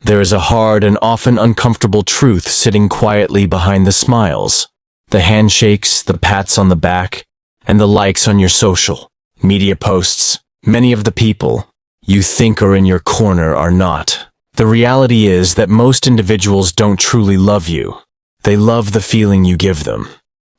There is a hard and often uncomfortable truth sitting quietly behind the smiles, the handshakes, the pats on the back, and the likes on your social media posts. Many of the people you think are in your corner are not. The reality is that most individuals don't truly love you. They love the feeling you give them,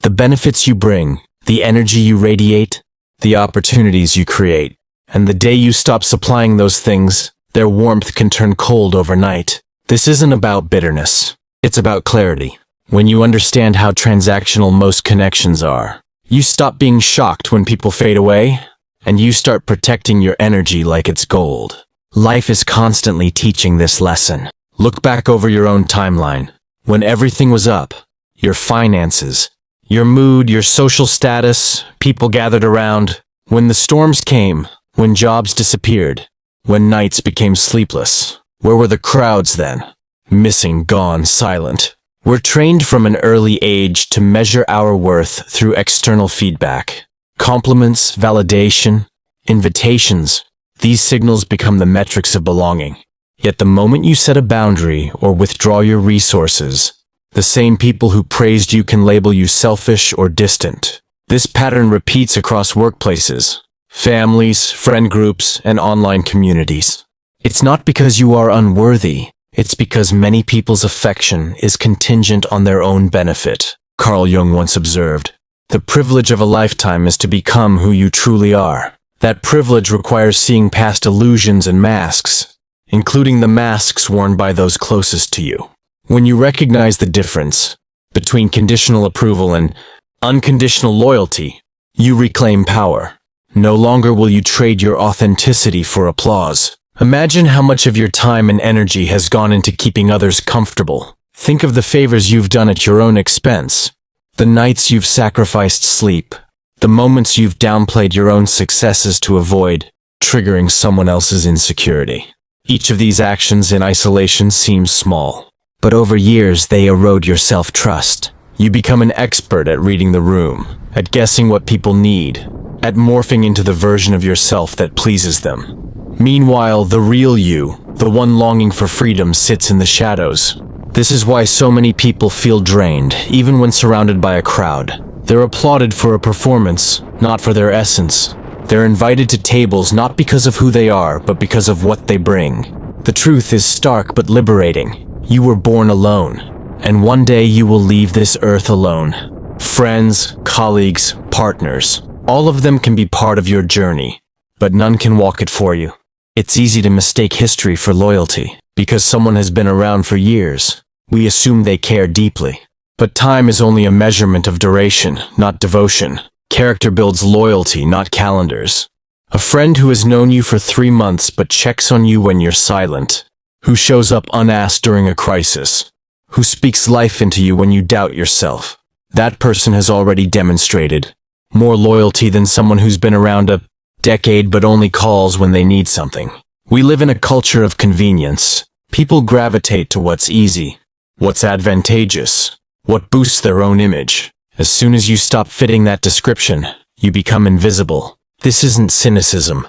the benefits you bring, the energy you radiate, the opportunities you create. And the day you stop supplying those things, their warmth can turn cold overnight. This isn't about bitterness. It's about clarity. When you understand how transactional most connections are, you stop being shocked when people fade away, and you start protecting your energy like it's gold. Life is constantly teaching this lesson. Look back over your own timeline. When everything was up, your finances, your mood, your social status, people gathered around. When the storms came, when jobs disappeared, when nights became sleepless, where were the crowds then? Missing, gone, silent. We're trained from an early age to measure our worth through external feedback. Compliments, validation, invitations. These signals become the metrics of belonging. Yet the moment you set a boundary or withdraw your resources, the same people who praised you can label you selfish or distant. This pattern repeats across workplaces, families, friend groups, and online communities. It's not because you are unworthy. It's because many people's affection is contingent on their own benefit. Carl Jung once observed, "The privilege of a lifetime is to become who you truly are." That privilege requires seeing past illusions and masks, including the masks worn by those closest to you. When you recognize the difference between conditional approval and unconditional loyalty, you reclaim power. No longer will you trade your authenticity for applause. Imagine how much of your time and energy has gone into keeping others comfortable. Think of the favors you've done at your own expense, the nights you've sacrificed sleep, the moments you've downplayed your own successes to avoid triggering someone else's insecurity. Each of these actions in isolation seems small, but over years they erode your self-trust. You become an expert at reading the room, at guessing what people need, at morphing into the version of yourself that pleases them. Meanwhile, the real you, the one longing for freedom, sits in the shadows. This is why so many people feel drained, even when surrounded by a crowd. They're applauded for a performance, not for their essence. They're invited to tables not because of who they are, but because of what they bring. The truth is stark but liberating. You were born alone, and one day you will leave this earth alone. Friends, colleagues, partners, all of them can be part of your journey, but none can walk it for you. It's easy to mistake history for loyalty. Because someone has been around for years, we assume they care deeply. But time is only a measurement of duration, not devotion. Character builds loyalty, not calendars. A friend who has known you for 3 months but checks on you when you're silent, who shows up unasked during a crisis, who speaks life into you when you doubt yourself. That person has already demonstrated more loyalty than someone who's been around a decade but only calls when they need something. We live in a culture of convenience. People gravitate to what's easy, what's advantageous, what boosts their own image. As soon as you stop fitting that description, you become invisible. This isn't cynicism.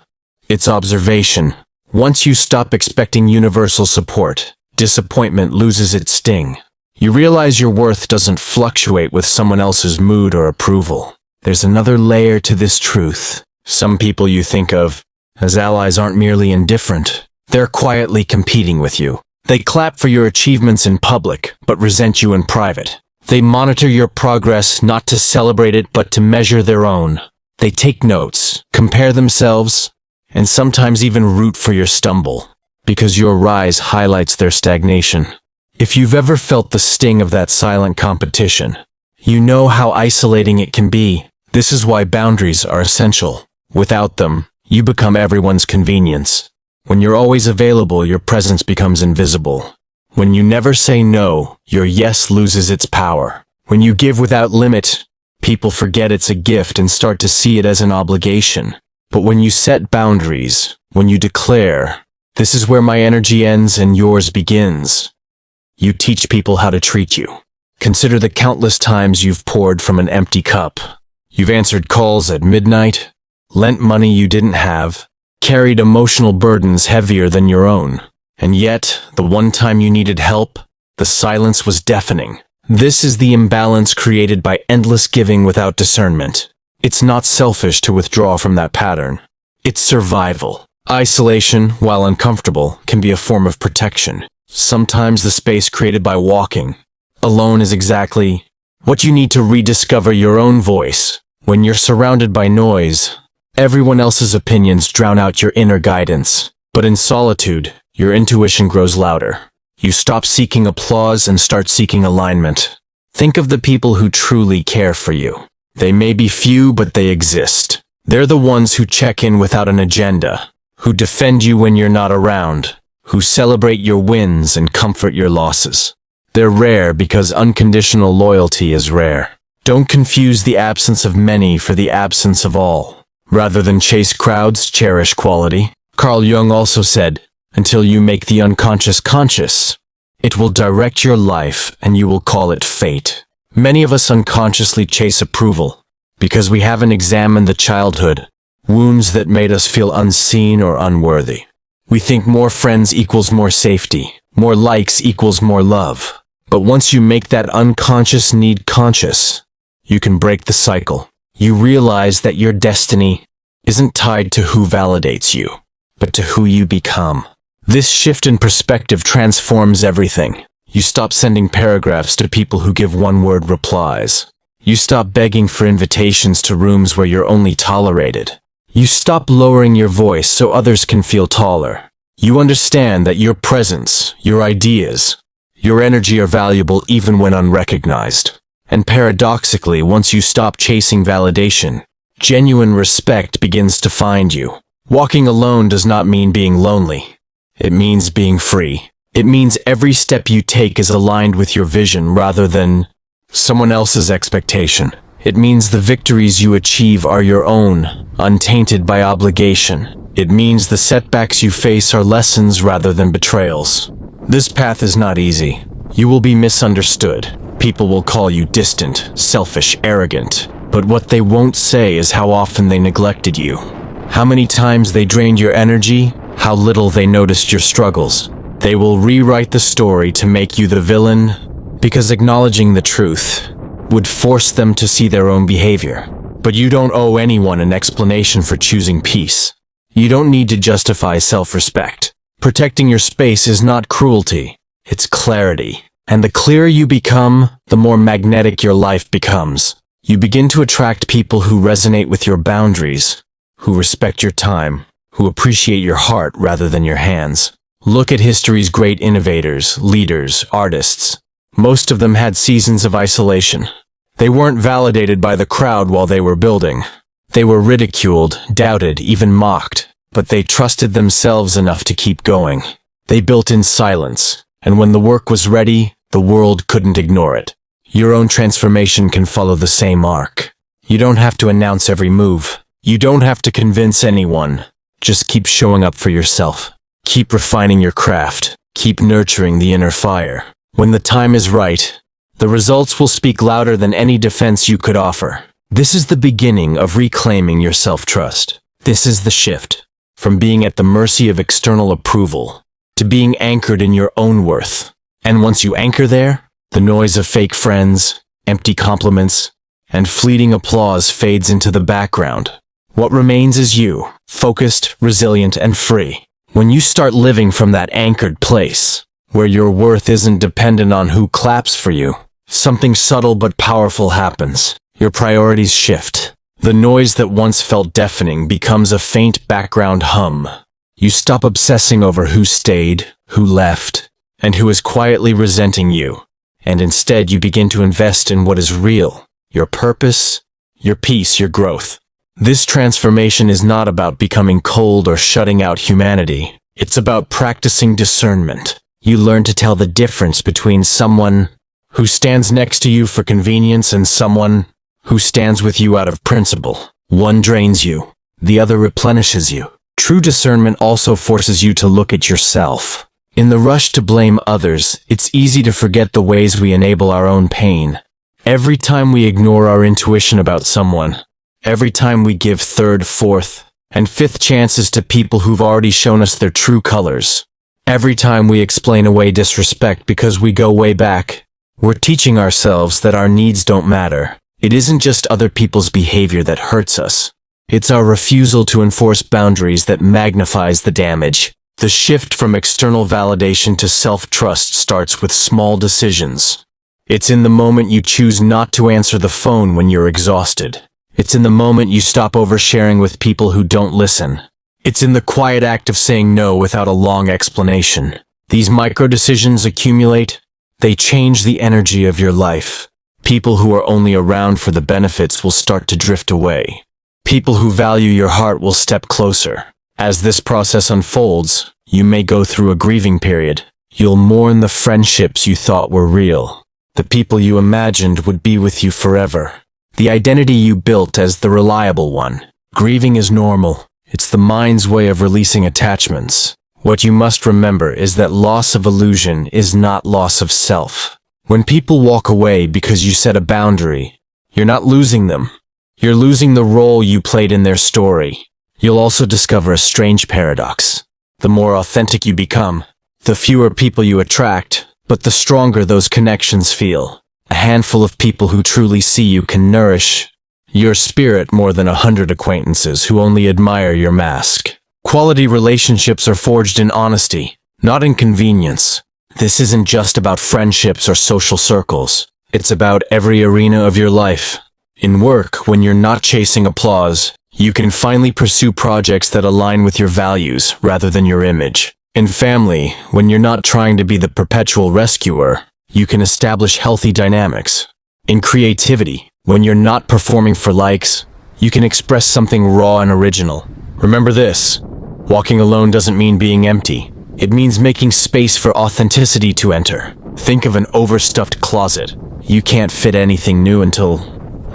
It's observation. Once you stop expecting universal support, disappointment loses its sting. You realize your worth doesn't fluctuate with someone else's mood or approval. There's another layer to this truth. Some people you think of as allies aren't merely indifferent. They're quietly competing with you. They clap for your achievements in public, but resent you in private. They monitor your progress not to celebrate it, but to measure their own. They take notes, compare themselves, and sometimes even root for your stumble, because your rise highlights their stagnation. If you've ever felt the sting of that silent competition, you know how isolating it can be. This is why boundaries are essential. Without them, you become everyone's convenience. When you're always available, your presence becomes invisible. When you never say no, your yes loses its power. When you give without limit, people forget it's a gift and start to see it as an obligation. But when you set boundaries, when you declare, "This is where my energy ends and yours begins," you teach people how to treat you. Consider the countless times you've poured from an empty cup. You've answered calls at midnight, lent money you didn't have, carried emotional burdens heavier than your own. And yet, the one time you needed help, the silence was deafening. This is the imbalance created by endless giving without discernment. It's not selfish to withdraw from that pattern. It's survival. Isolation, while uncomfortable, can be a form of protection. Sometimes the space created by walking alone is exactly what you need to rediscover your own voice. When you're surrounded by noise, everyone else's opinions drown out your inner guidance. But in solitude, your intuition grows louder. You stop seeking applause and start seeking alignment. Think of the people who truly care for you. They may be few, but they exist. They're the ones who check in without an agenda, who defend you when you're not around, who celebrate your wins and comfort your losses. They're rare because unconditional loyalty is rare. Don't confuse the absence of many for the absence of all. Rather than chase crowds, cherish quality. Carl Jung also said, "Until you make the unconscious conscious, it will direct your life and you will call it fate." Many of us unconsciously chase approval because we haven't examined the childhood wounds that made us feel unseen or unworthy. We think more friends equals more safety, more likes equals more love. But once you make that unconscious need conscious, you can break the cycle. You realize that your destiny isn't tied to who validates you, but to who you become. This shift in perspective transforms everything. You stop sending paragraphs to people who give one-word replies. You stop begging for invitations to rooms where you're only tolerated. You stop lowering your voice so others can feel taller. You understand that your presence, your ideas, your energy are valuable even when unrecognized. And paradoxically, once you stop chasing validation, genuine respect begins to find you. Walking alone does not mean being lonely. It means being free. It means every step you take is aligned with your vision rather than someone else's expectation. It means the victories you achieve are your own, untainted by obligation. It means the setbacks you face are lessons rather than betrayals. This path is not easy. You will be misunderstood. People will call you distant, selfish, arrogant. But what they won't say is how often they neglected you. How many times they drained your energy, how little they noticed your struggles. They will rewrite the story to make you the villain, because acknowledging the truth would force them to see their own behavior. But you don't owe anyone an explanation for choosing peace. You don't need to justify self-respect. Protecting your space is not cruelty, it's clarity. And the clearer you become, the more magnetic your life becomes. You begin to attract people who resonate with your boundaries, who respect your time, who appreciate your heart rather than your hands. Look at history's great innovators, leaders, artists. Most of them had seasons of isolation. They weren't validated by the crowd while they were building. They were ridiculed, doubted, even mocked, but they trusted themselves enough to keep going. They built in silence, and when the work was ready, the world couldn't ignore it. Your own transformation can follow the same arc. You don't have to announce every move. You don't have to convince anyone. Just keep showing up for yourself. Keep refining your craft. Keep nurturing the inner fire. When the time is right, the results will speak louder than any defense you could offer. This is the beginning of reclaiming your self-trust. This is the shift from being at the mercy of external approval to being anchored in your own worth. And once you anchor there, the noise of fake friends, empty compliments, and fleeting applause fades into the background. What remains is you, focused, resilient, and free. When you start living from that anchored place, where your worth isn't dependent on who claps for you, something subtle but powerful happens. Your priorities shift. The noise that once felt deafening becomes a faint background hum. You stop obsessing over who stayed, who left, and who is quietly resenting you. And instead you begin to invest in what is real, your purpose, your peace, your growth. This transformation is not about becoming cold or shutting out humanity. It's about practicing discernment. You learn to tell the difference between someone who stands next to you for convenience and someone who stands with you out of principle. One drains you, the other replenishes you. True discernment also forces you to look at yourself. In the rush to blame others, it's easy to forget the ways we enable our own pain. Every time we ignore our intuition about someone, every time we give third, fourth, and fifth chances to people who've already shown us their true colors, Every time we explain away disrespect because we go way back, we're teaching ourselves that our needs don't matter. It isn't just other people's behavior that hurts us. It's our refusal to enforce boundaries that magnifies the damage. The shift from external validation to self-trust starts with small decisions. It's in the moment you choose not to answer the phone when you're exhausted. It's in the moment you stop oversharing with people who don't listen. It's in the quiet act of saying no without a long explanation. These micro decisions accumulate. They change the energy of your life. People who are only around for the benefits will start to drift away. People who value your heart will step closer. As this process unfolds, you may go through a grieving period. You'll mourn the friendships you thought were real, the people you imagined would be with you forever, the identity you built as the reliable one. Grieving is normal. It's the mind's way of releasing attachments. What you must remember is that loss of illusion is not loss of self. When people walk away because you set a boundary, you're not losing them. You're losing the role you played in their story. You'll also discover a strange paradox. The more authentic you become, the fewer people you attract, but the stronger those connections feel. A handful of people who truly see you can nourish your spirit more than 100 acquaintances who only admire your mask. Quality relationships are forged in honesty, not in convenience. This isn't just about friendships or social circles. It's about every arena of your life. In work, when you're not chasing applause, you can finally pursue projects that align with your values rather than your image. In family, when you're not trying to be the perpetual rescuer, you can establish healthy dynamics. In creativity, when you're not performing for likes, you can express something raw and original. Remember this: walking alone doesn't mean being empty. It means making space for authenticity to enter. Think of an overstuffed closet. You can't fit anything new until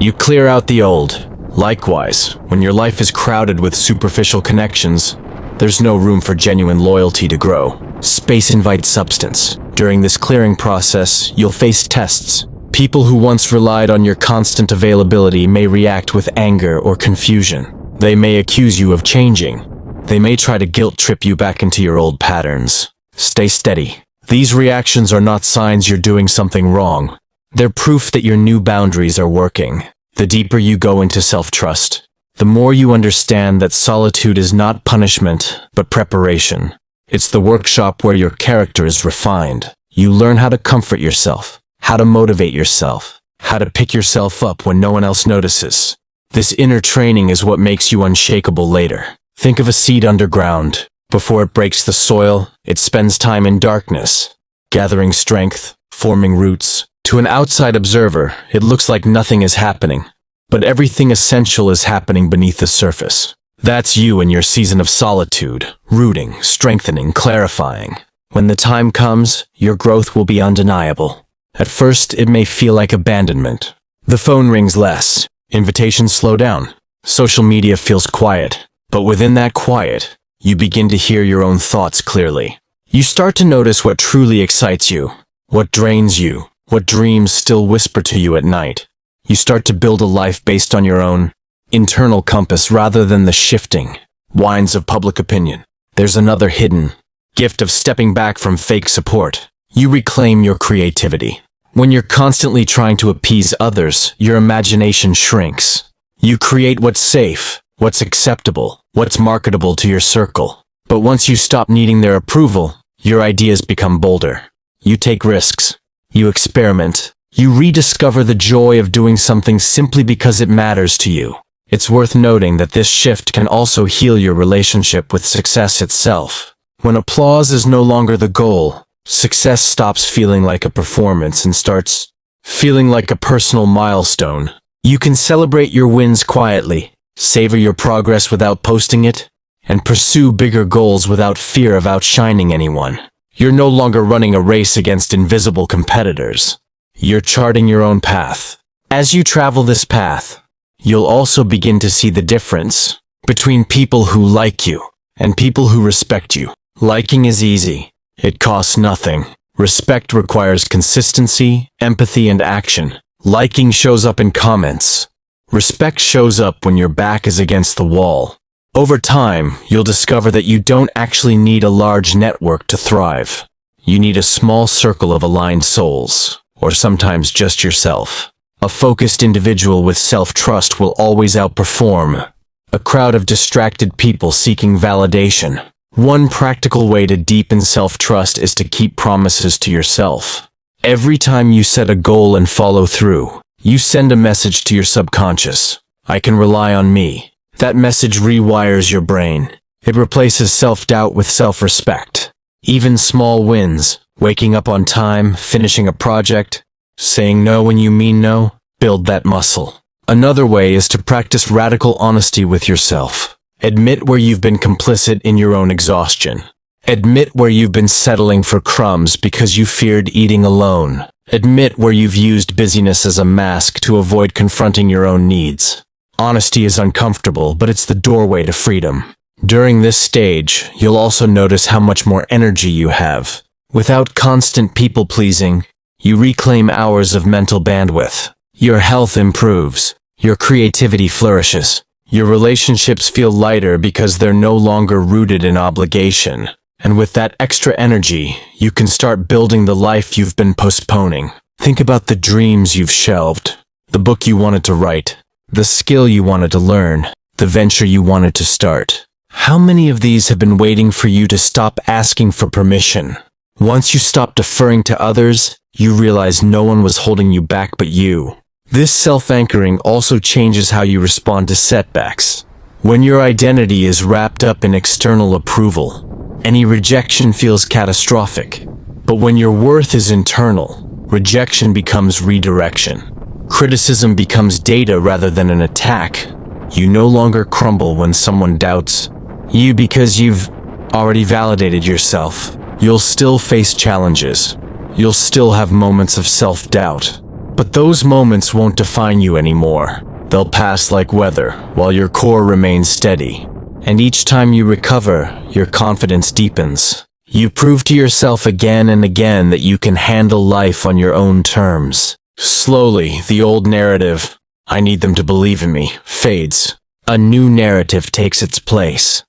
you clear out the old. Likewise, when your life is crowded with superficial connections, there's no room for genuine loyalty to grow. Space invites substance. During this clearing process, you'll face tests. People who once relied on your constant availability may react with anger or confusion. They may accuse you of changing. They may try to guilt trip you back into your old patterns. Stay steady. These reactions are not signs you're doing something wrong. They're proof that your new boundaries are working. The deeper you go into self-trust, the more you understand that solitude is not punishment, but preparation. It's the workshop where your character is refined. You learn how to comfort yourself, how to motivate yourself, how to pick yourself up when no one else notices. This inner training is what makes you unshakable later. Think of a seed underground. Before it breaks the soil, it spends time in darkness, gathering strength, forming roots. To an outside observer, it looks like nothing is happening, but everything essential is happening beneath the surface. That's you in your season of solitude, rooting, strengthening, clarifying. When the time comes, your growth will be undeniable. At first, it may feel like abandonment. The phone rings less, invitations slow down, social media feels quiet, but within that quiet, you begin to hear your own thoughts clearly. You start to notice what truly excites you, what drains you, what dreams still whisper to you at night. You start to build a life based on your own internal compass rather than the shifting winds of public opinion. There's another hidden gift of stepping back from fake support. You reclaim your creativity. When you're constantly trying to appease others, your imagination shrinks. You create what's safe, what's acceptable, what's marketable to your circle. But once you stop needing their approval, your ideas become bolder. You take risks. You experiment. You rediscover the joy of doing something simply because it matters to you. It's worth noting that this shift can also heal your relationship with success itself. When applause is no longer the goal, success stops feeling like a performance and starts feeling like a personal milestone. You can celebrate your wins quietly, savor your progress without posting it, and pursue bigger goals without fear of outshining anyone. You're no longer running a race against invisible competitors. You're charting your own path. As you travel this path, you'll also begin to see the difference between people who like you and people who respect you. Liking is easy. It costs nothing. Respect requires consistency, empathy, and action. Liking shows up in comments. Respect shows up when your back is against the wall. Over time, you'll discover that you don't actually need a large network to thrive. You need a small circle of aligned souls, or sometimes just yourself. A focused individual with self-trust will always outperform a crowd of distracted people seeking validation. One practical way to deepen self-trust is to keep promises to yourself. Every time you set a goal and follow through, you send a message to your subconscious. I can rely on me. That message rewires your brain. It replaces self-doubt with self-respect. Even small wins, waking up on time, finishing a project, saying no when you mean no, build that muscle. Another way is to practice radical honesty with yourself. Admit where you've been complicit in your own exhaustion. Admit where you've been settling for crumbs because you feared eating alone. Admit where you've used busyness as a mask to avoid confronting your own needs. Honesty is uncomfortable, but it's the doorway to freedom. During this stage, you'll also notice how much more energy you have. Without constant people-pleasing, you reclaim hours of mental bandwidth. Your health improves. Your creativity flourishes. Your relationships feel lighter because they're no longer rooted in obligation. And with that extra energy, you can start building the life you've been postponing. Think about the dreams you've shelved, the book you wanted to write, the skill you wanted to learn, the venture you wanted to start. How many of these have been waiting for you to stop asking for permission? Once you stop deferring to others, you realize no one was holding you back but you. This self-anchoring also changes how you respond to setbacks. When your identity is wrapped up in external approval, any rejection feels catastrophic. But when your worth is internal, rejection becomes redirection. Criticism becomes data rather than an attack. You no longer crumble when someone doubts you because you've already validated yourself. You'll still face challenges. You'll still have moments of self-doubt. But those moments won't define you anymore. They'll pass like weather, while your core remains steady. And each time you recover, your confidence deepens. You prove to yourself again and again that you can handle life on your own terms. Slowly, the old narrative, "I need them to believe in me," fades. A new narrative takes its place.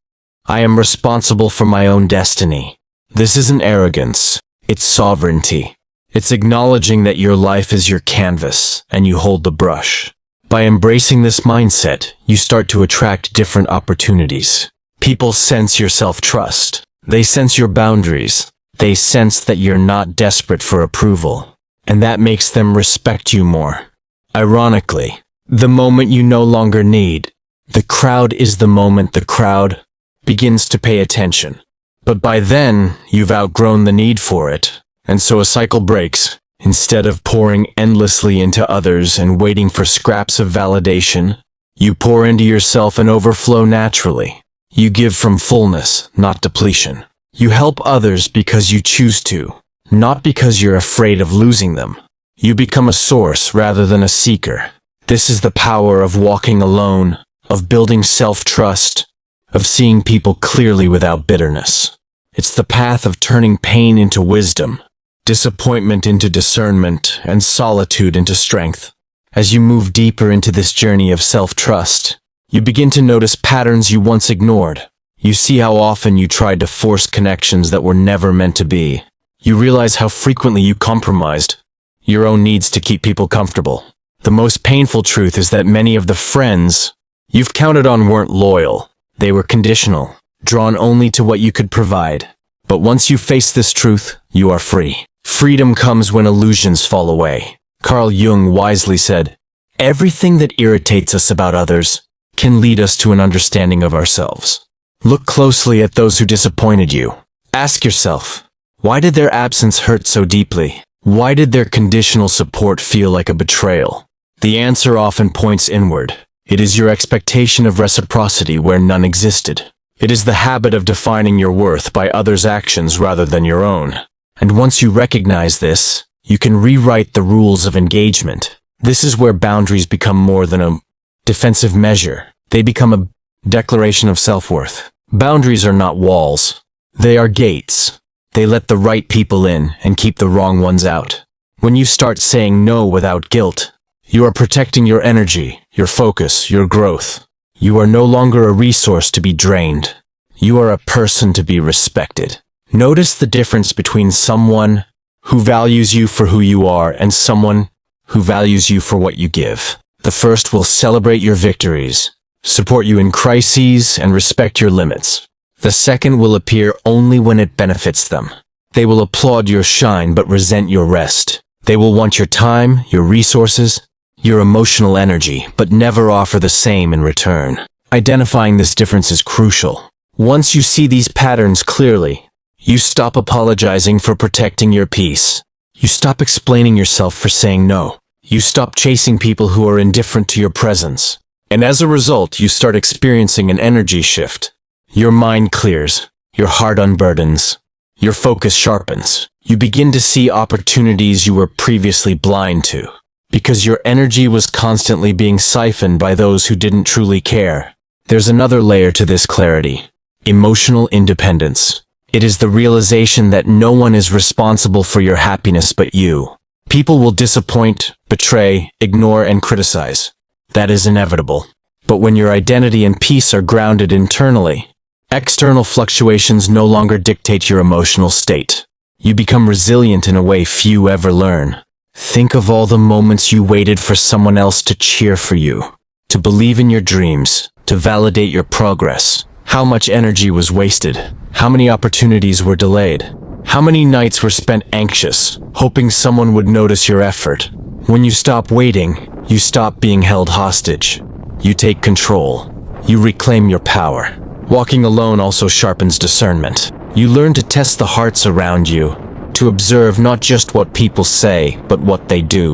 I am responsible for my own destiny. This isn't arrogance, it's sovereignty. It's acknowledging that your life is your canvas, and you hold the brush. By embracing this mindset, you start to attract different opportunities. People sense your self-trust. They sense your boundaries. They sense that you're not desperate for approval. And that makes them respect you more. Ironically, the moment you no longer need, the crowd is the moment the crowd begins to pay attention. But by then, you've outgrown the need for it. And so a cycle breaks. Instead of pouring endlessly into others and waiting for scraps of validation, you pour into yourself and overflow naturally. You give from fullness, not depletion. You help others because you choose to, not because you're afraid of losing them. You become a source rather than a seeker. This is the power of walking alone, of building self-trust, of seeing people clearly without bitterness. It's the path of turning pain into wisdom, disappointment into discernment, and solitude into strength. As you move deeper into this journey of self-trust, you begin to notice patterns you once ignored. You see how often you tried to force connections that were never meant to be. You realize how frequently you compromised your own needs to keep people comfortable. The most painful truth is that many of the friends you've counted on weren't loyal. They were conditional, drawn only to what you could provide. But once you face this truth, you are free. Freedom comes when illusions fall away. Carl Jung wisely said, "Everything that irritates us about others can lead us to an understanding of ourselves." Look closely at those who disappointed you. Ask yourself, why did their absence hurt so deeply? Why did their conditional support feel like a betrayal? The answer often points inward. It is your expectation of reciprocity where none existed. It is the habit of defining your worth by others' actions rather than your own. And once you recognize this, you can rewrite the rules of engagement. This is where boundaries become more than a defensive measure. They become a declaration of self-worth. Boundaries are not walls. They are gates. They let the right people in and keep the wrong ones out. When you start saying no without guilt, you are protecting your energy, your focus, your growth. You are no longer a resource to be drained. You are a person to be respected. Notice the difference between someone who values you for who you are and someone who values you for what you give. The first will celebrate your victories, support you in crises, and respect your limits. The second will appear only when it benefits them. They will applaud your shine but resent your rest. They will want your time, your resources, your emotional energy, but never offer the same in return. Identifying this difference is crucial. Once you see these patterns clearly, you stop apologizing for protecting your peace. You stop explaining yourself for saying no. You stop chasing people who are indifferent to your presence. And as a result, you start experiencing an energy shift. Your mind clears, your heart unburdens, your focus sharpens. You begin to see opportunities you were previously blind to, because your energy was constantly being siphoned by those who didn't truly care. There's another layer to this clarity: emotional independence. It is the realization that no one is responsible for your happiness but you. People will disappoint, betray, ignore, and criticize. That is inevitable. But when your identity and peace are grounded internally, external fluctuations no longer dictate your emotional state. You become resilient in a way few ever learn. Think of all the moments you waited for someone else to cheer for you, to believe in your dreams, to validate your progress. How much energy was wasted? How many opportunities were delayed? How many nights were spent anxious, hoping someone would notice your effort? When you stop waiting, you stop being held hostage. You take control. You reclaim your power. Walking alone also sharpens discernment. You learn to test the hearts around you, to observe not just what people say, but what they do.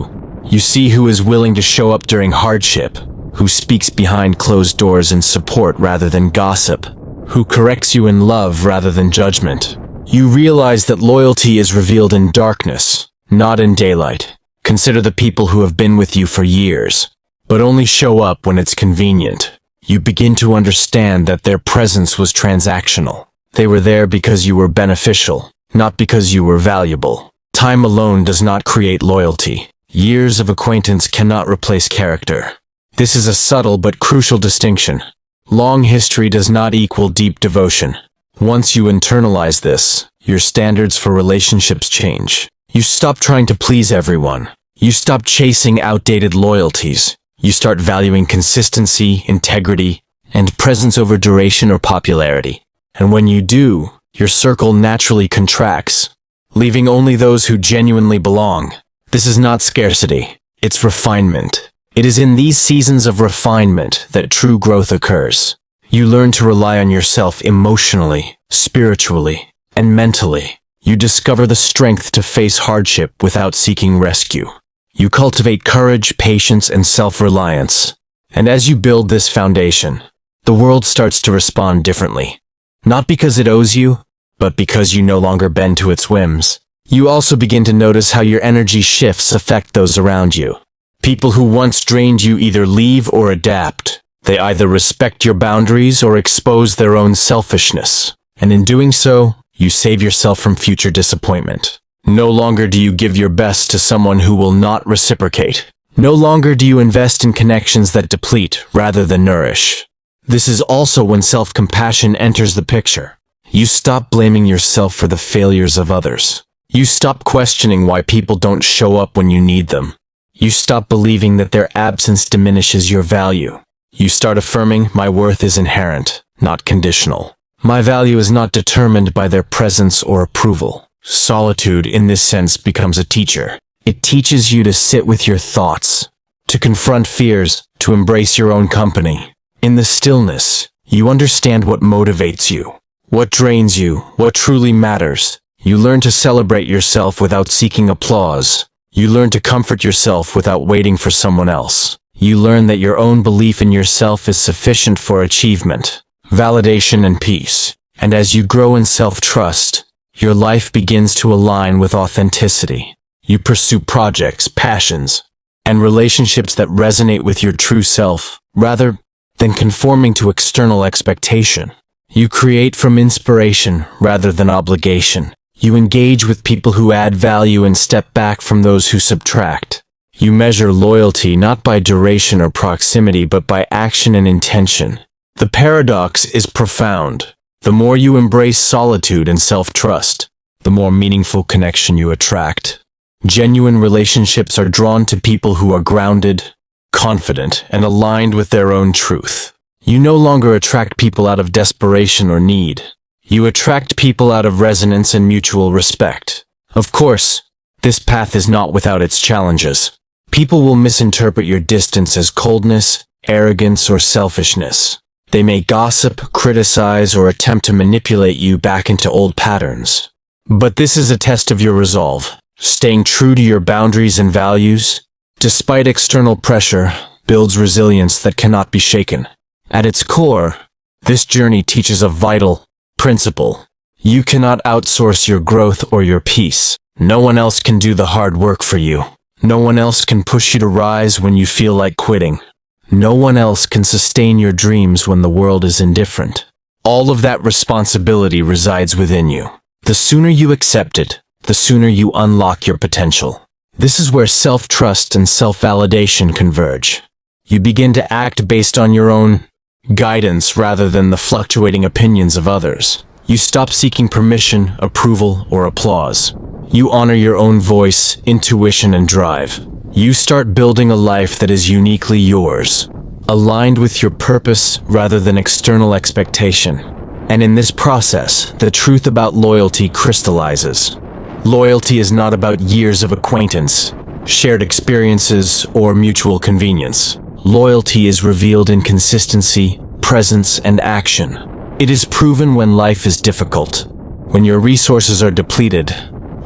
You see who is willing to show up during hardship, who speaks behind closed doors in support rather than gossip, who corrects you in love rather than judgment. You realize that loyalty is revealed in darkness, not in daylight. Consider the people who have been with you for years, but only show up when it's convenient. You begin to understand that their presence was transactional. They were there because you were beneficial, not because you were valuable. Time alone does not create loyalty. Years of acquaintance cannot replace character. This is a subtle but crucial distinction. Long history does not equal deep devotion. Once you internalize this, your standards for relationships change. You stop trying to please everyone. You stop chasing outdated loyalties. You start valuing consistency, integrity, and presence over duration or popularity. And when you do, your circle naturally contracts, leaving only those who genuinely belong. This is not scarcity, it's refinement. It is in these seasons of refinement that true growth occurs. You learn to rely on yourself emotionally, spiritually, and mentally. You discover the strength to face hardship without seeking rescue. You cultivate courage, patience, and self-reliance. And as you build this foundation, the world starts to respond differently. Not because it owes you, but because you no longer bend to its whims. You also begin to notice how your energy shifts affect those around you. People who once drained you either leave or adapt. They either respect your boundaries or expose their own selfishness. And in doing so, you save yourself from future disappointment. No longer do you give your best to someone who will not reciprocate. No longer do you invest in connections that deplete rather than nourish. This is also when self-compassion enters the picture. You stop blaming yourself for the failures of others. You stop questioning why people don't show up when you need them. You stop believing that their absence diminishes your value. You start affirming, my worth is inherent, not conditional. My value is not determined by their presence or approval. Solitude, in this sense, becomes a teacher. It teaches you to sit with your thoughts, to confront fears, to embrace your own company. In the stillness, you understand what motivates you, what drains you, what truly matters. You learn to celebrate yourself without seeking applause. You learn to comfort yourself without waiting for someone else. You learn that your own belief in yourself is sufficient for achievement, validation, and peace. And as you grow in self-trust, your life begins to align with authenticity. You pursue projects, passions, and relationships that resonate with your true self, rather than conforming to external expectation. You create from inspiration rather than obligation. You engage with people who add value and step back from those who subtract. You measure loyalty not by duration or proximity, but by action and intention. The paradox is profound. The more you embrace solitude and self-trust, the more meaningful connection you attract. Genuine relationships are drawn to people who are grounded, confident, and aligned with their own truth. You no longer attract people out of desperation or need. You attract people out of resonance and mutual respect. Of course, this path is not without its challenges. People will misinterpret your distance as coldness, arrogance, or selfishness. They may gossip, criticize, or attempt to manipulate you back into old patterns. But this is a test of your resolve. Staying true to your boundaries and values, despite external pressure, builds resilience that cannot be shaken. At its core, this journey teaches a vital principle. You cannot outsource your growth or your peace. No one else can do the hard work for you. No one else can push you to rise when you feel like quitting. No one else can sustain your dreams when the world is indifferent. All of that responsibility resides within you. The sooner you accept it, the sooner you unlock your potential. This is where self-trust and self-validation converge. You begin to act based on your own guidance rather than the fluctuating opinions of others. You stop seeking permission, approval, or applause. You honor your own voice, intuition, and drive. You start building a life that is uniquely yours, aligned with your purpose rather than external expectation. And in this process, the truth about loyalty crystallizes. Loyalty is not about years of acquaintance, shared experiences, or mutual convenience. Loyalty is revealed in consistency, presence, and action. It is proven when life is difficult, when your resources are depleted,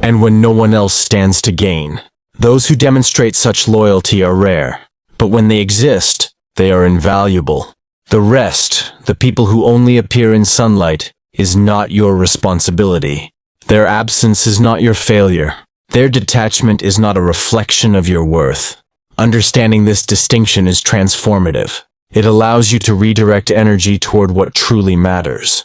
and when no one else stands to gain. Those who demonstrate such loyalty are rare, but when they exist, they are invaluable. The rest, the people who only appear in sunlight, is not your responsibility. Their absence is not your failure. Their detachment is not a reflection of your worth. Understanding this distinction is transformative. It allows you to redirect energy toward what truly matters: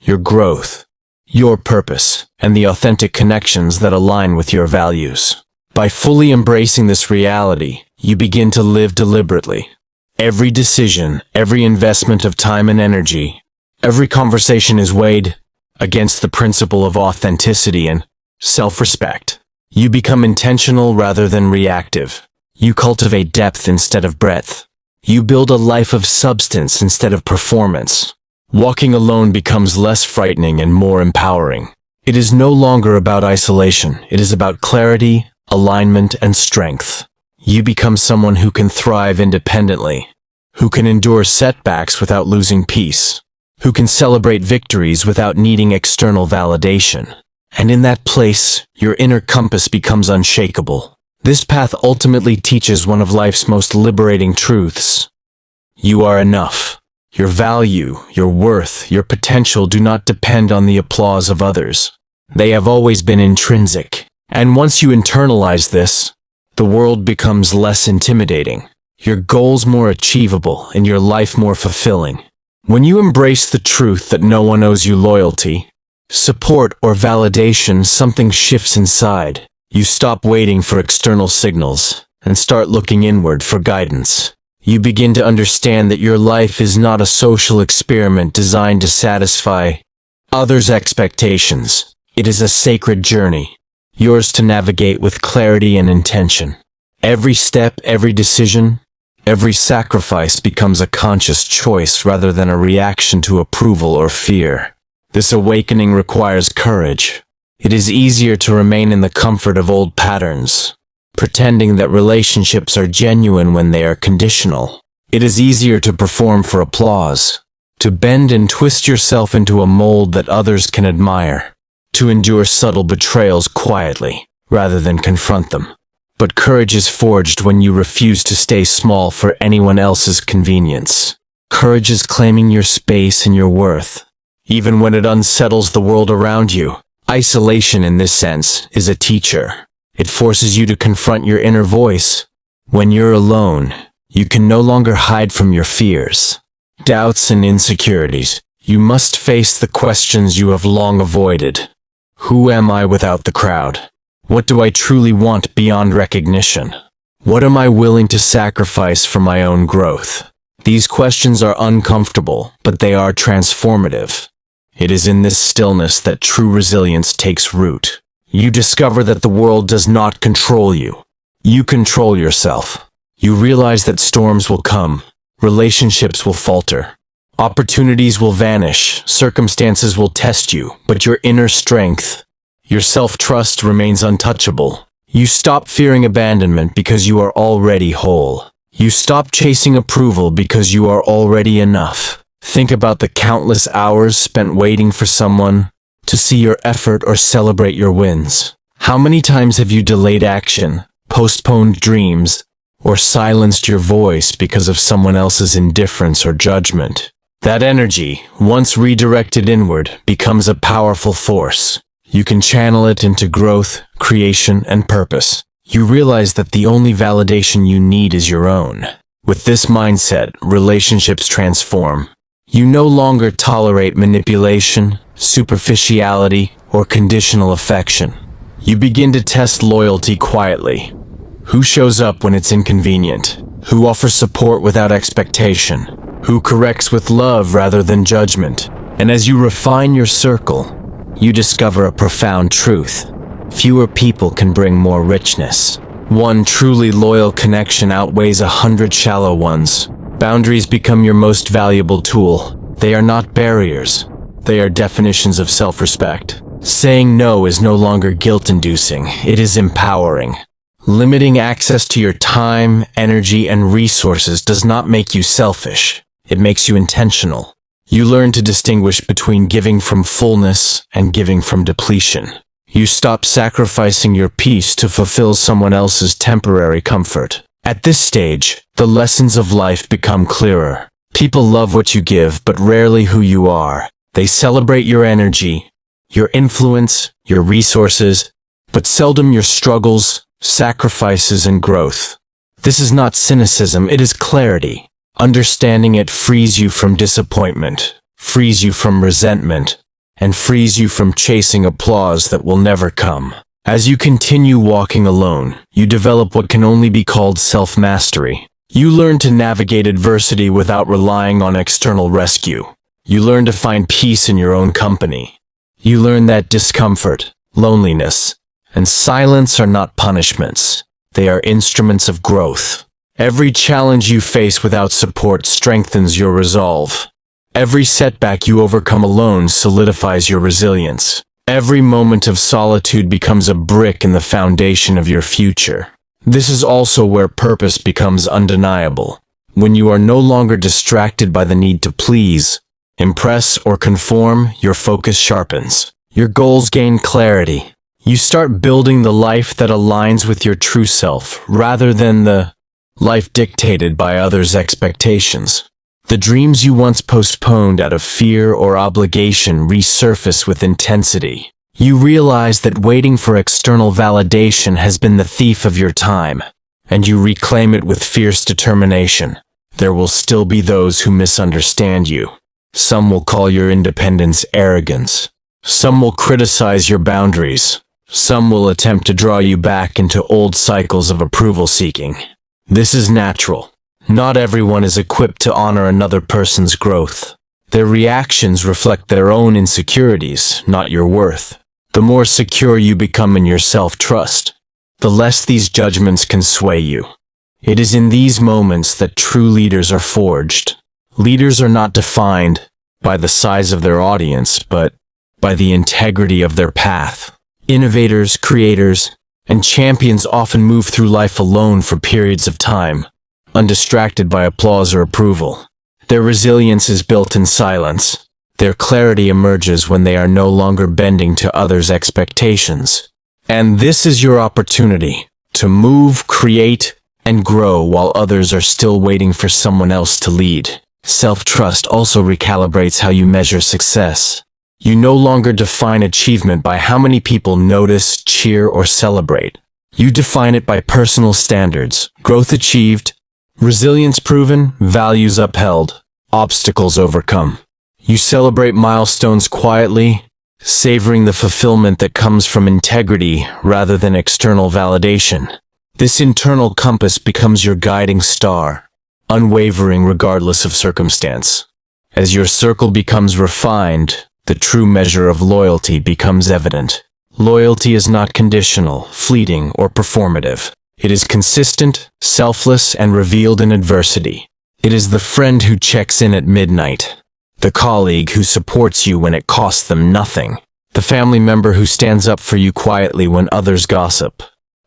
your growth, your purpose, and the authentic connections that align with your values. By fully embracing this reality, you begin to live deliberately. Every decision, every investment of time and energy, every conversation is weighed against the principle of authenticity and self-respect. You become intentional rather than reactive. You cultivate depth instead of breadth. You build a life of substance instead of performance. Walking alone becomes less frightening and more empowering. It is no longer about isolation. It is about clarity, alignment, and strength. You become someone who can thrive independently, who can endure setbacks without losing peace, who can celebrate victories without needing external validation. And in that place, your inner compass becomes unshakable. This path ultimately teaches one of life's most liberating truths. You are enough. Your value, your worth, your potential do not depend on the applause of others. They have always been intrinsic. And once you internalize this, the world becomes less intimidating, your goals more achievable, and your life more fulfilling. When you embrace the truth that no one owes you loyalty, support, or validation, something shifts inside. You stop waiting for external signals and start looking inward for guidance. You begin to understand that your life is not a social experiment designed to satisfy others' expectations. It is a sacred journey, yours to navigate with clarity and intention. Every step, every decision, every sacrifice becomes a conscious choice rather than a reaction to approval or fear. This awakening requires courage. It is easier to remain in the comfort of old patterns, pretending that relationships are genuine when they are conditional. It is easier to perform for applause, to bend and twist yourself into a mold that others can admire, to endure subtle betrayals quietly, rather than confront them. But courage is forged when you refuse to stay small for anyone else's convenience. Courage is claiming your space and your worth, even when it unsettles the world around you. Isolation, in this sense, is a teacher. It forces you to confront your inner voice. When you're alone, you can no longer hide from your fears, doubts, and insecurities. You must face the questions you have long avoided. Who am I without the crowd? What do I truly want beyond recognition? What am I willing to sacrifice for my own growth? These questions are uncomfortable, but they are transformative. It is in this stillness that true resilience takes root. You discover that the world does not control you. You control yourself. You realize that storms will come, relationships will falter, opportunities will vanish, circumstances will test you, but your inner strength, your self-trust remains untouchable. You stop fearing abandonment because you are already whole. You stop chasing approval because you are already enough. Think about the countless hours spent waiting for someone to see your effort or celebrate your wins. How many times have you delayed action, postponed dreams, or silenced your voice because of someone else's indifference or judgment? That energy, once redirected inward, becomes a powerful force. You can channel it into growth, creation, and purpose. You realize that the only validation you need is your own. With this mindset, relationships transform. You no longer tolerate manipulation, superficiality, or conditional affection. You begin to test loyalty quietly. Who shows up when it's inconvenient? Who offers support without expectation? Who corrects with love rather than judgment? And as you refine your circle, you discover a profound truth. Fewer people can bring more richness. One truly loyal connection outweighs 100 shallow ones. Boundaries become your most valuable tool. They are not barriers. They are definitions of self-respect. Saying no is no longer guilt-inducing. It is empowering. Limiting access to your time, energy, and resources does not make you selfish. It makes you intentional. You learn to distinguish between giving from fullness and giving from depletion. You stop sacrificing your peace to fulfill someone else's temporary comfort. At this stage, the lessons of life become clearer. People love what you give, but rarely who you are. They celebrate your energy, your influence, your resources, but seldom your struggles, sacrifices, and growth. This is not cynicism, it is clarity. Understanding it frees you from disappointment, frees you from resentment, and frees you from chasing applause that will never come. As you continue walking alone, you develop what can only be called self-mastery. You learn to navigate adversity without relying on external rescue. You learn to find peace in your own company. You learn that discomfort, loneliness, and silence are not punishments. They are instruments of growth. Every challenge you face without support strengthens your resolve. Every setback you overcome alone solidifies your resilience. Every moment of solitude becomes a brick in the foundation of your future. This is also where purpose becomes undeniable. When you are no longer distracted by the need to please, impress, or conform, your focus sharpens. Your goals gain clarity. You start building the life that aligns with your true self, rather than the life dictated by others' expectations. The dreams you once postponed out of fear or obligation resurface with intensity. You realize that waiting for external validation has been the thief of your time, and you reclaim it with fierce determination. There will still be those who misunderstand you. Some will call your independence arrogance. Some will criticize your boundaries. Some will attempt to draw you back into old cycles of approval seeking. This is natural. Not everyone is equipped to honor another person's growth. Their reactions reflect their own insecurities, not your worth. The more secure you become in your self-trust, the less these judgments can sway you. It is in these moments that true leaders are forged. Leaders are not defined by the size of their audience, but by the integrity of their path. Innovators, creators, and champions often move through life alone for periods of time, undistracted by applause or approval. Their resilience is built in silence. Their clarity emerges when they are no longer bending to others' expectations. And this is your opportunity to move, create, and grow while others are still waiting for someone else to lead. Self-trust also recalibrates how you measure success. You no longer define achievement by how many people notice, cheer, or celebrate. You define it by personal standards: growth achieved, resilience proven, values upheld, obstacles overcome. You celebrate milestones quietly, savoring the fulfillment that comes from integrity rather than external validation. This internal compass becomes your guiding star, unwavering regardless of circumstance. As your circle becomes refined, the true measure of loyalty becomes evident. Loyalty is not conditional, fleeting, or performative. It is consistent, selfless, and revealed in adversity. It is the friend who checks in at midnight, the colleague who supports you when it costs them nothing, the family member who stands up for you quietly when others gossip.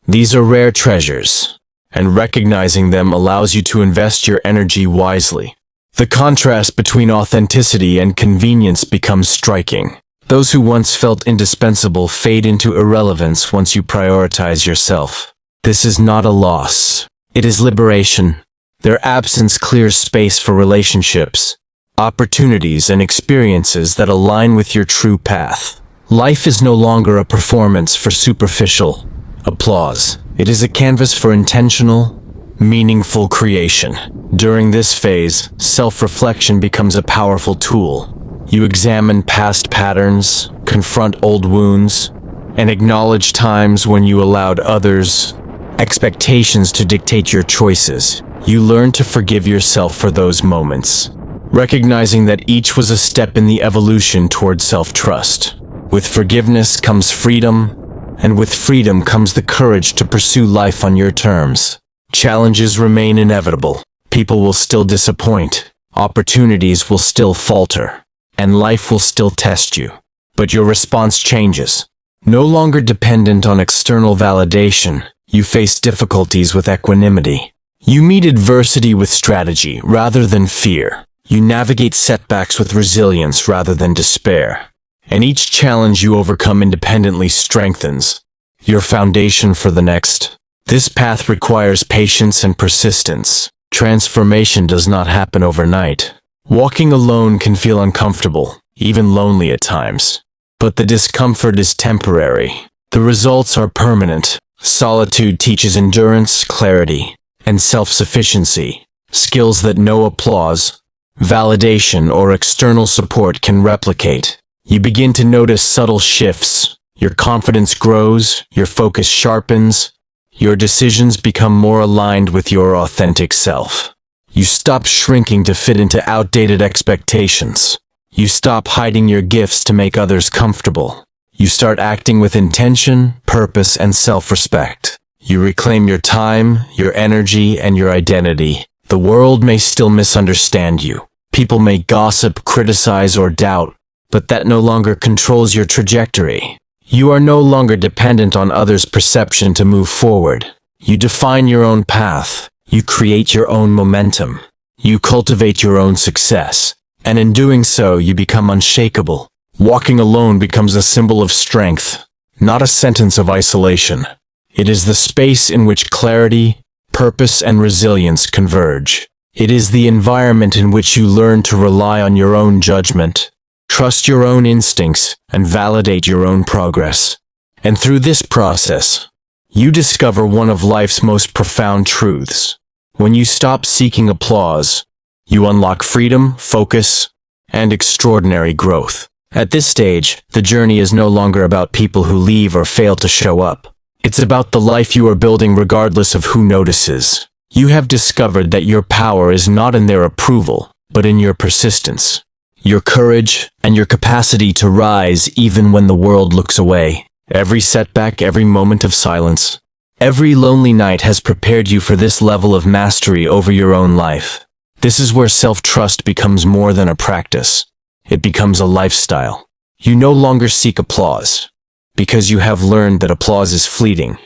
These are rare treasures, and recognizing them allows you to invest your energy wisely. The contrast between authenticity and convenience becomes striking. Those who once felt indispensable fade into irrelevance once you prioritize yourself. This is not a loss. It is liberation. Their absence clears space for relationships, opportunities, and experiences that align with your true path. Life is no longer a performance for superficial applause. It is a canvas for intentional, meaningful creation. During this phase, self-reflection becomes a powerful tool. You examine past patterns, confront old wounds, and acknowledge times when you allowed others' expectations to dictate your choices. You learn to forgive yourself for those moments, recognizing that each was a step in the evolution toward self-trust. With forgiveness comes freedom, and with freedom comes the courage to pursue life on your terms. Challenges remain inevitable. People will still disappoint. Opportunities will still falter. And life will still test you. But your response changes. No longer dependent on external validation, you face difficulties with equanimity. You meet adversity with strategy rather than fear. You navigate setbacks with resilience rather than despair. And each challenge you overcome independently strengthens your foundation for the next. This path requires patience and persistence. Transformation does not happen overnight. Walking alone can feel uncomfortable, even lonely at times. But the discomfort is temporary. The results are permanent. Solitude teaches endurance, clarity, and self-sufficiency, skills that no applause, validation, or external support can replicate. You begin to notice subtle shifts. Your confidence grows, your focus sharpens, your decisions become more aligned with your authentic self. You stop shrinking to fit into outdated expectations. You stop hiding your gifts to make others comfortable. You start acting with intention, purpose, and self-respect. You reclaim your time, your energy, and your identity. The world may still misunderstand you. People may gossip, criticize, or doubt, but that no longer controls your trajectory. You are no longer dependent on others' perception to move forward. You define your own path. You create your own momentum. You cultivate your own success. And in doing so, you become unshakable. Walking alone becomes a symbol of strength, not a sentence of isolation. It is the space in which clarity, purpose, and resilience converge. It is the environment in which you learn to rely on your own judgment, trust your own instincts, and validate your own progress. And through this process, you discover one of life's most profound truths. When you stop seeking applause, you unlock freedom, focus, and extraordinary growth. At this stage, the journey is no longer about people who leave or fail to show up. It's about the life you are building regardless of who notices. You have discovered that your power is not in their approval, but in your persistence, your courage, and your capacity to rise even when the world looks away. Every setback, every moment of silence, every lonely night has prepared you for this level of mastery over your own life. This is where self-trust becomes more than a practice. It becomes a lifestyle. You no longer seek applause, because you have learned that applause is fleeting,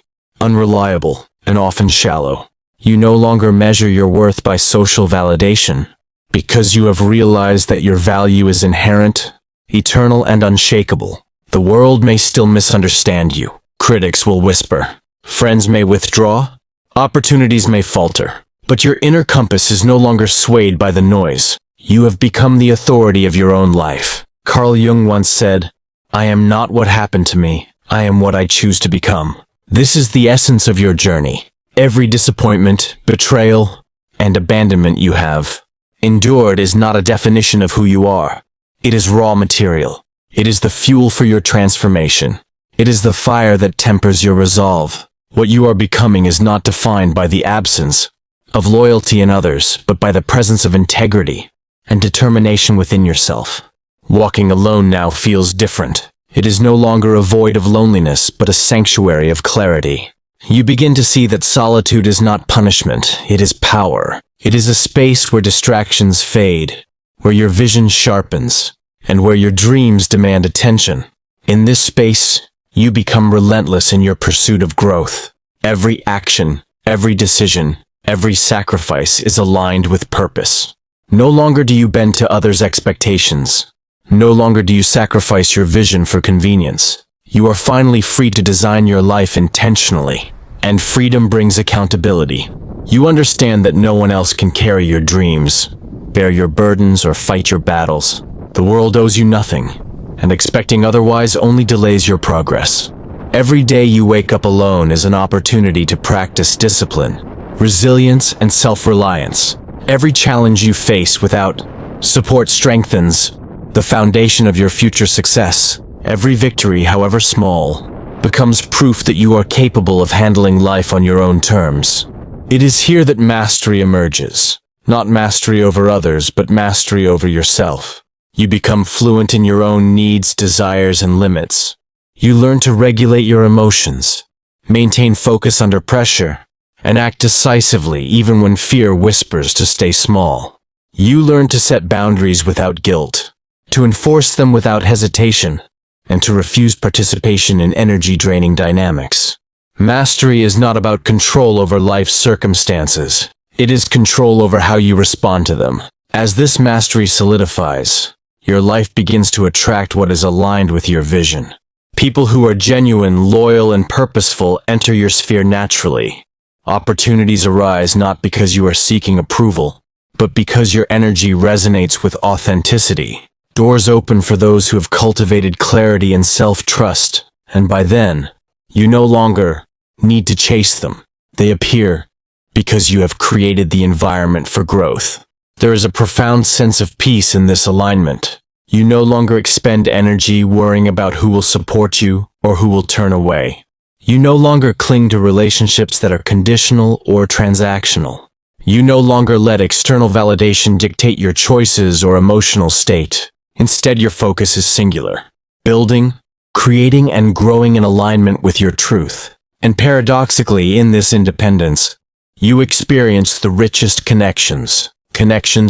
unreliable, and often shallow. You no longer measure your worth by social validation, because you have realized that your value is inherent, eternal, and unshakable. The world may still misunderstand you. Critics will whisper. Friends may withdraw. Opportunities may falter. But your inner compass is no longer swayed by the noise. You have become the authority of your own life. Carl Jung once said, "I am not what happened to me. I am what I choose to become." This is the essence of your journey. Every disappointment, betrayal, and abandonment you have endured is not a definition of who you are. It is raw material. It is the fuel for your transformation. It is the fire that tempers your resolve. What you are becoming is not defined by the absence of loyalty in others, but by the presence of integrity and determination within yourself. Walking alone now feels different. It is no longer a void of loneliness, but a sanctuary of clarity. You begin to see that solitude is not punishment, it is power. It is a space where distractions fade, where your vision sharpens, and where your dreams demand attention. In this space, you become relentless in your pursuit of growth. Every action, every decision, every sacrifice is aligned with purpose. No longer do you bend to others' expectations. No longer do you sacrifice your vision for convenience. You are finally free to design your life intentionally. And freedom brings accountability. You understand that no one else can carry your dreams, bear your burdens, or fight your battles. The world owes you nothing, and expecting otherwise only delays your progress. Every day you wake up alone is an opportunity to practice discipline, resilience, and self-reliance. Every challenge you face without support strengthens the foundation of your future success. Every victory, however small, becomes proof that you are capable of handling life on your own terms. It is here that mastery emerges. Not mastery over others, but mastery over yourself. You become fluent in your own needs, desires, and limits. You learn to regulate your emotions, maintain focus under pressure, and act decisively even when fear whispers to stay small. You learn to set boundaries without guilt, to enforce them without hesitation, and to refuse participation in energy-draining dynamics. Mastery is not about control over life's circumstances. It is control over how you respond to them. As this mastery solidifies, your life begins to attract what is aligned with your vision. People who are genuine, loyal, and purposeful enter your sphere naturally. Opportunities arise not because you are seeking approval, but because your energy resonates with authenticity. Doors open for those who have cultivated clarity and self-trust, and by then, you no longer need to chase them. They appear because you have created the environment for growth. There is a profound sense of peace in this alignment. You no longer expend energy worrying about who will support you or who will turn away. You no longer cling to relationships that are conditional or transactional. You no longer let external validation dictate your choices or emotional state. Instead, your focus is singular, building, creating, and growing in alignment with your truth. And paradoxically, in this independence, you experience the richest connections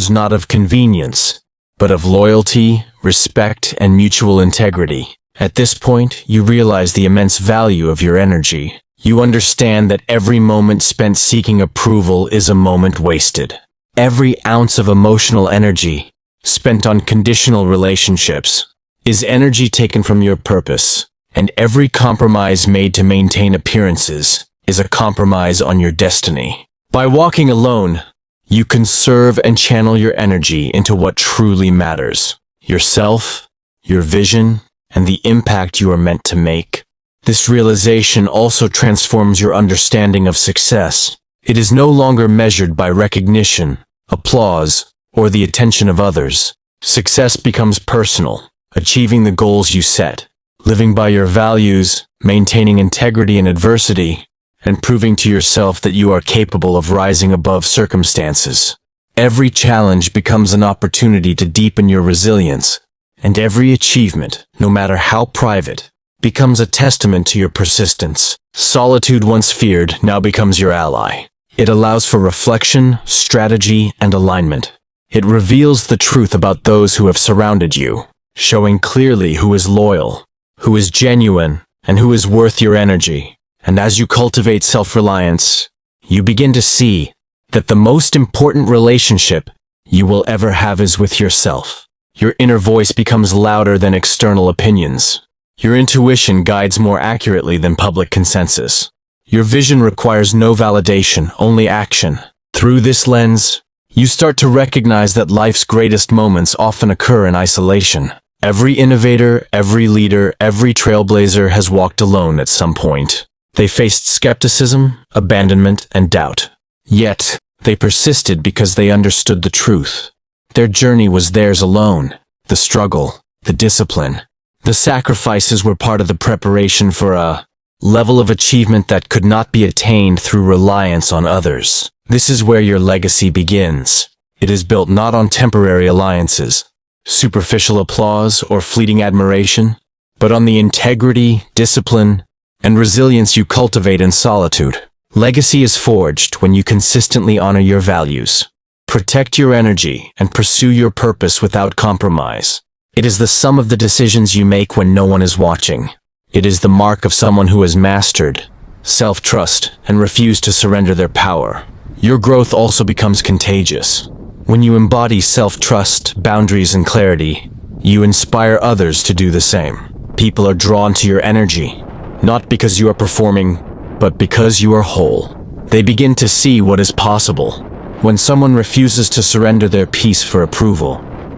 not of convenience, but of loyalty, respect, and mutual integrity. At this point, you realize the immense value of your energy. You understand that every moment spent seeking approval is a moment wasted. Every ounce of emotional energy spent on conditional relationships is energy taken from your purpose, and every compromise made to maintain appearances is a compromise on your destiny. By walking alone, you conserve and channel your energy into what truly matters: yourself, your vision, and the impact you are meant to make. This realization also transforms your understanding of success. It is no longer measured by recognition, applause, or the attention of others. Success becomes personal, achieving the goals you set, living by your values, maintaining integrity in adversity, and proving to yourself that you are capable of rising above circumstances. Every challenge becomes an opportunity to deepen your resilience, and every achievement, no matter how private, becomes a testament to your persistence. Solitude, once feared, now becomes your ally. It allows for reflection, strategy, and alignment. It reveals the truth about those who have surrounded you, showing clearly who is loyal, who is genuine, and who is worth your energy. And as you cultivate self-reliance, you begin to see that the most important relationship you will ever have is with yourself. Your inner voice becomes louder than external opinions. Your intuition guides more accurately than public consensus. Your vision requires no validation, only action. Through this lens, you start to recognize that life's greatest moments often occur in isolation. Every innovator, every leader, every trailblazer has walked alone at some point. They faced skepticism, abandonment, and doubt. Yet, they persisted because they understood the truth. Their journey was theirs alone. The struggle, the discipline, the sacrifices were part of the preparation for a level of achievement that could not be attained through reliance on others. This is where your legacy begins. It is built not on temporary alliances, superficial applause, or fleeting admiration, but on the integrity, discipline, and resilience you cultivate in solitude. Legacy is forged when you consistently honor your values, protect your energy, and pursue your purpose without compromise. It is the sum of the decisions you make when no one is watching. It is the mark of someone who has mastered self-trust and refused to surrender their power. Your growth also becomes contagious. When you embody self-trust, boundaries, and clarity, you inspire others to do the same. People are drawn to your energy, not because you are performing, but because you are whole. They begin to see what is possible. When someone refuses to surrender their peace for approval,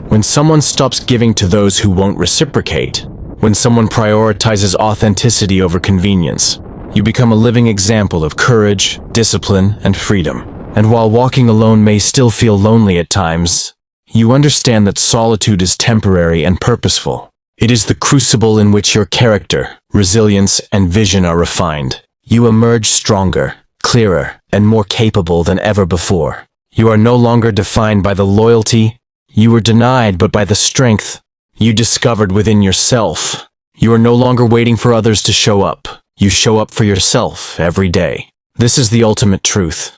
when someone stops giving to those who won't reciprocate, when someone prioritizes authenticity over convenience, you become a living example of courage, discipline, and freedom. And while walking alone may still feel lonely at times, you understand that solitude is temporary and purposeful. It is the crucible in which your character, resilience, and vision are refined. You emerge stronger, clearer, and more capable than ever before. You are no longer defined by the loyalty you were denied, but by the strength you discovered within yourself. You are no longer waiting for others to show up. You show up for yourself every day. This is the ultimate truth.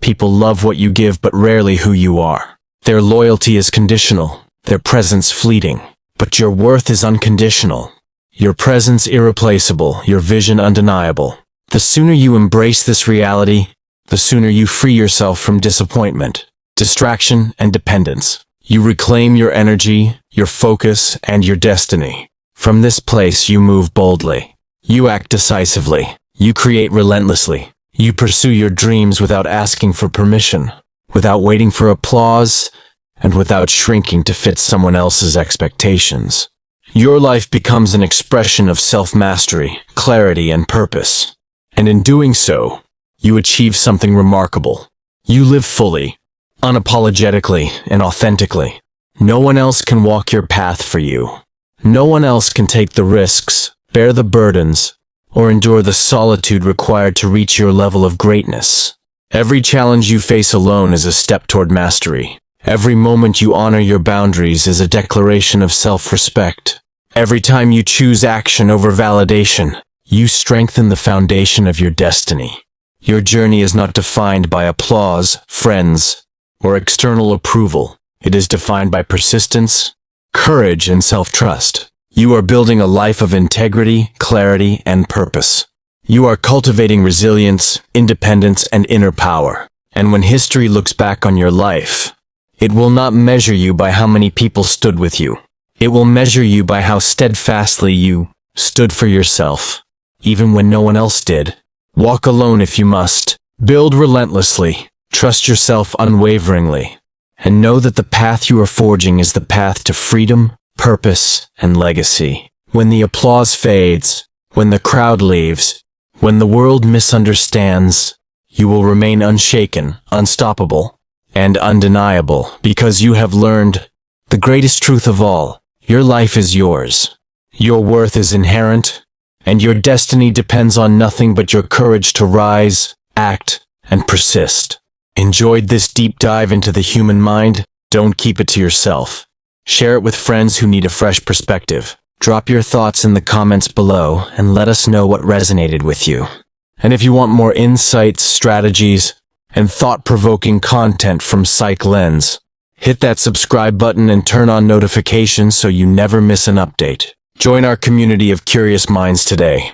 People love what you give, but rarely who you are. Their loyalty is conditional, their presence fleeting, but your worth is unconditional. Your presence irreplaceable, your vision undeniable. The sooner you embrace this reality, the sooner you free yourself from disappointment, distraction, and dependence. You reclaim your energy, your focus, and your destiny. From this place you move boldly. You act decisively. You create relentlessly. You pursue your dreams without asking for permission, without waiting for applause, and without shrinking to fit someone else's expectations. Your life becomes an expression of self-mastery, clarity, and purpose. And in doing so, you achieve something remarkable. You live fully, unapologetically, and authentically. No one else can walk your path for you. No one else can take the risks, bear the burdens, or endure the solitude required to reach your level of greatness. Every challenge you face alone is a step toward mastery. Every moment you honor your boundaries is a declaration of self-respect. Every time you choose action over validation, you strengthen the foundation of your destiny. Your journey is not defined by applause, friends, or external approval. It is defined by persistence, courage, and self-trust. You are building a life of integrity, clarity, and purpose. You are cultivating resilience, independence, and inner power. And when history looks back on your life, it will not measure you by how many people stood with you. It will measure you by how steadfastly you stood for yourself, even when no one else did. Walk alone if you must. Build relentlessly. Trust yourself unwaveringly. And know that the path you are forging is the path to freedom, purpose, and legacy. When the applause fades, when the crowd leaves, when the world misunderstands, you will remain unshaken, unstoppable, and undeniable, because you have learned the greatest truth of all. Your life is yours. Your worth is inherent, and your destiny depends on nothing but your courage to rise, act, and persist. Enjoyed this deep dive into the human mind? Don't keep it to yourself. Share it with friends who need a fresh perspective. Drop your thoughts in the comments below and let us know what resonated with you. And if you want more insights, strategies, and thought-provoking content from Psych Lens, hit that subscribe button and turn on notifications so you never miss an update. Join our community of curious minds today.